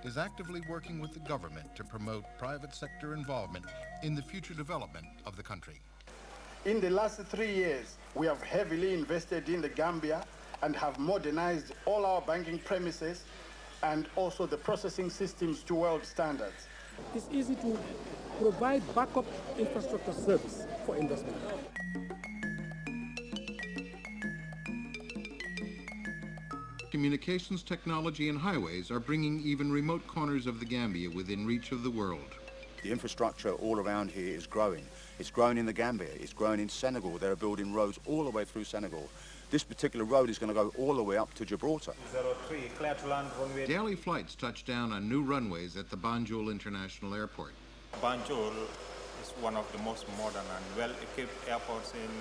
is actively working with the government to promote private sector involvement in the future development of the country. In the last 3 years, we have heavily invested in the Gambia and have modernized all our banking premises and also the processing systems to world standards. It's easy to provide backup infrastructure service for investment. Communications technology and highways are bringing even remote corners of the Gambia within reach of the world. The infrastructure all around here is growing. It's grown in the Gambia, it's grown in Senegal. They're building roads all the way through Senegal. This particular road is going to go all the way up to Gibraltar. 03, clear to land runway. Daily flights touch down on new runways at the Banjul International Airport. Banjul is one of the most modern and well-equipped airports in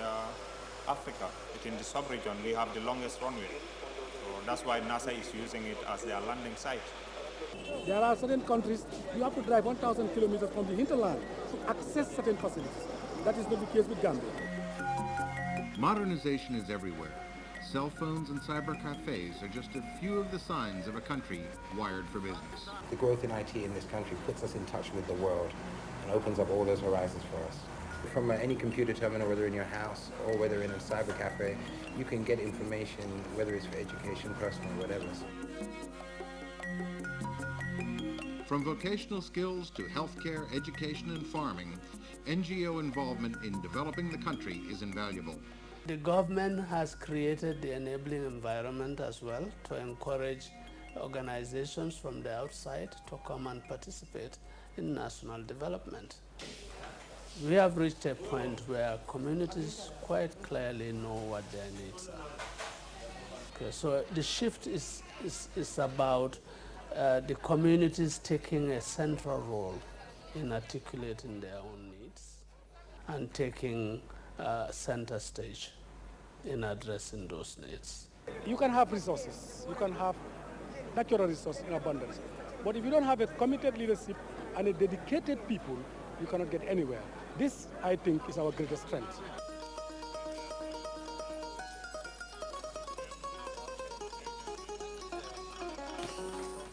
Africa. In the sub-region, we have the longest runway. So that's why NASA is using it as their landing site. There are certain countries, you have to drive 1,000 kilometers from the hinterland to access certain facilities. That is not the case with Gambia. Modernization is everywhere. Cell phones and cyber cafes are just a few of the signs of a country wired for business. The growth in IT in this country puts us in touch with the world and opens up all those horizons for us. From any computer terminal, whether in your house or whether in a cyber cafe, you can get information, whether it's for education, personal, whatever. From vocational skills to healthcare, education, and farming, NGO involvement in developing the country is invaluable. The government has created the enabling environment as well to encourage organizations from the outside to come and participate in national development. We have reached a point where communities quite clearly know what their needs are. Okay, so the shift is about the communities taking a central role in articulating their own needs and taking center stage in addressing those needs. You can have resources, you can have natural resources in abundance, but if you don't have a committed leadership and a dedicated people, you cannot get anywhere. This, I think, is our greatest strength.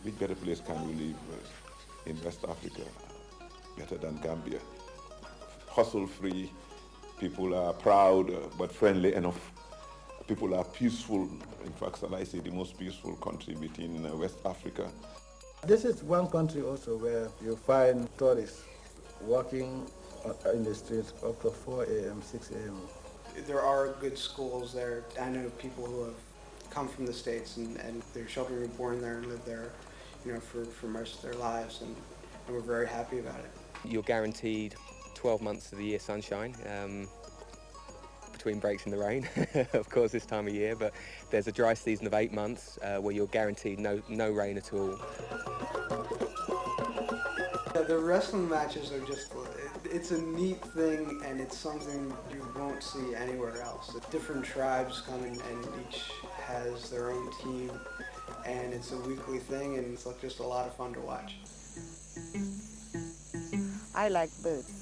Which better place can we live in West Africa better than Gambia? Hustle-free, people are proud but friendly enough. People are peaceful. In fact, shall I say, the most peaceful country within West Africa. This is one country also where you find tourists walking in the streets up to 4 a.m., 6 a.m. There are good schools there. I know people who have come from the States and their children were born there and lived there, for most of their lives, and we're very happy about it. You're guaranteed 12 months of the year sunshine, between breaks in the rain, of course, this time of year, but there's a dry season of 8 months where you're guaranteed no rain at all. The wrestling matches are just, it's a neat thing, and it's something you won't see anywhere else. Different tribes come in and each has their own team, and it's a weekly thing, and it's just a lot of fun to watch. I like birds.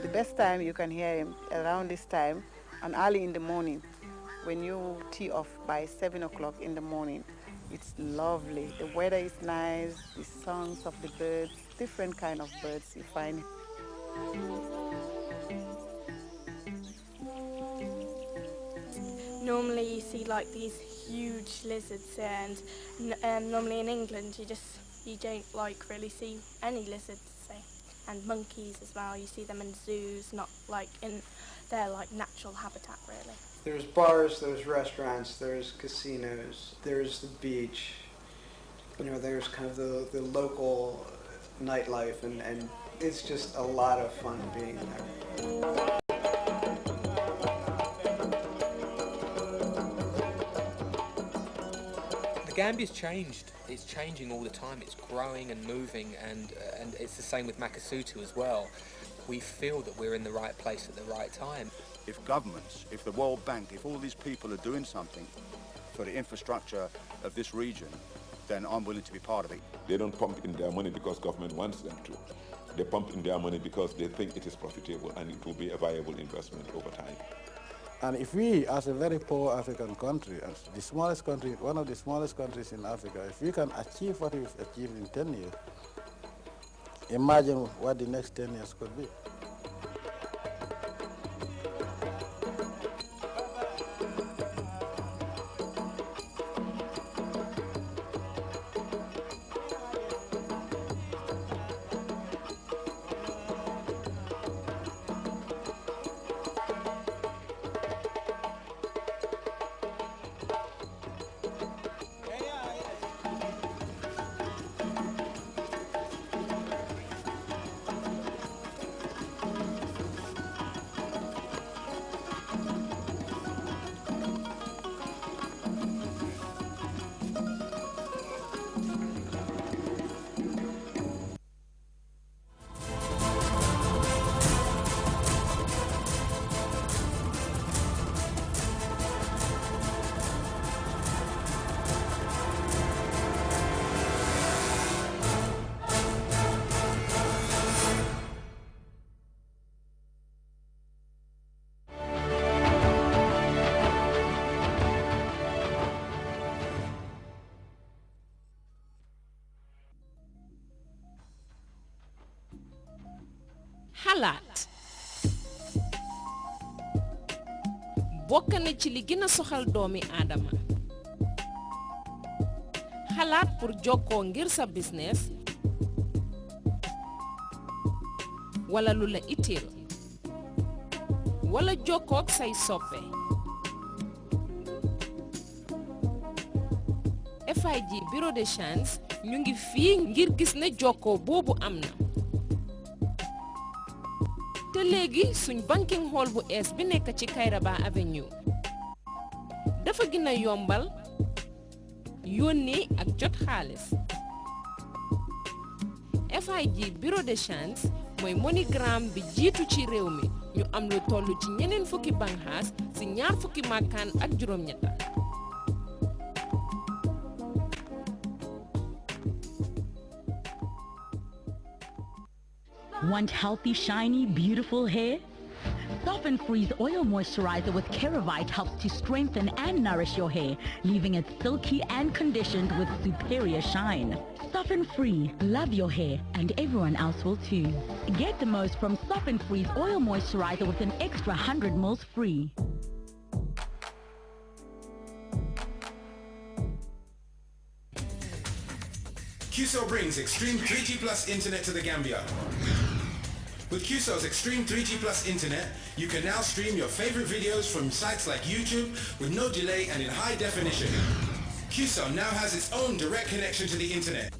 The best time you can hear him around this time and early in the morning. When you tee off by 7 o'clock in the morning, it's lovely. The weather is nice, the songs of the birds, different kind of birds you find. Normally you see like these huge lizards, and normally in England you don't like really see any lizards, say. And monkeys as well, you see them in zoos, not like in their like natural habitat really. There's bars, there's restaurants, there's casinos, there's the beach, there's kind of the local nightlife, and it's just a lot of fun being there. Gambia's changed. It's changing all the time. It's growing and moving, and it's the same with Makasutu as well. We feel that we're in the right place at the right time. If governments, if the World Bank, if all these people are doing something for the infrastructure of this region, then I'm willing to be part of it. They don't pump in their money because government wants them to. They pump in their money because they think it is profitable and it will be a viable investment over time. And if we, as a very poor African country, as the smallest country, one of the smallest countries in Africa, if we can achieve what we've achieved in 10 years, imagine what the next 10 years could be. xalaat bokk na ci li gën a soxal doomi aadama xalaat pour jokkoo ngir sa business wala lu la itteel wala jokkook say soppe FIG bureau de change ñu ngi fii ngir gis ne jokkoo boobu am na te léegi suñ banking hall bu ees bi nekk ci Kairaba Avenue dafa gën a yombal yónnee ak jot xaalis FIG bureau de change mooy MoneyGram bi jiitu ci réew mi ñu am lu toll ci ñeneen fukki banxaas ci ñaar fukki màkkaan ak juróom-ñetta Want healthy, shiny, beautiful hair? Stop and Freeze Oil Moisturizer with Keravite helps to strengthen and nourish your hair, leaving it silky and conditioned with superior shine. Stop and Free. Love your hair, and everyone else will too. Get the most from Stop and Freeze Oil Moisturizer with an extra 100 ml free. QCell brings Extreme 3G Plus Internet to the Gambia. With QCell's Extreme 3G Plus Internet, you can now stream your favorite videos from sites like YouTube with no delay and in high definition. QCell now has its own direct connection to the Internet.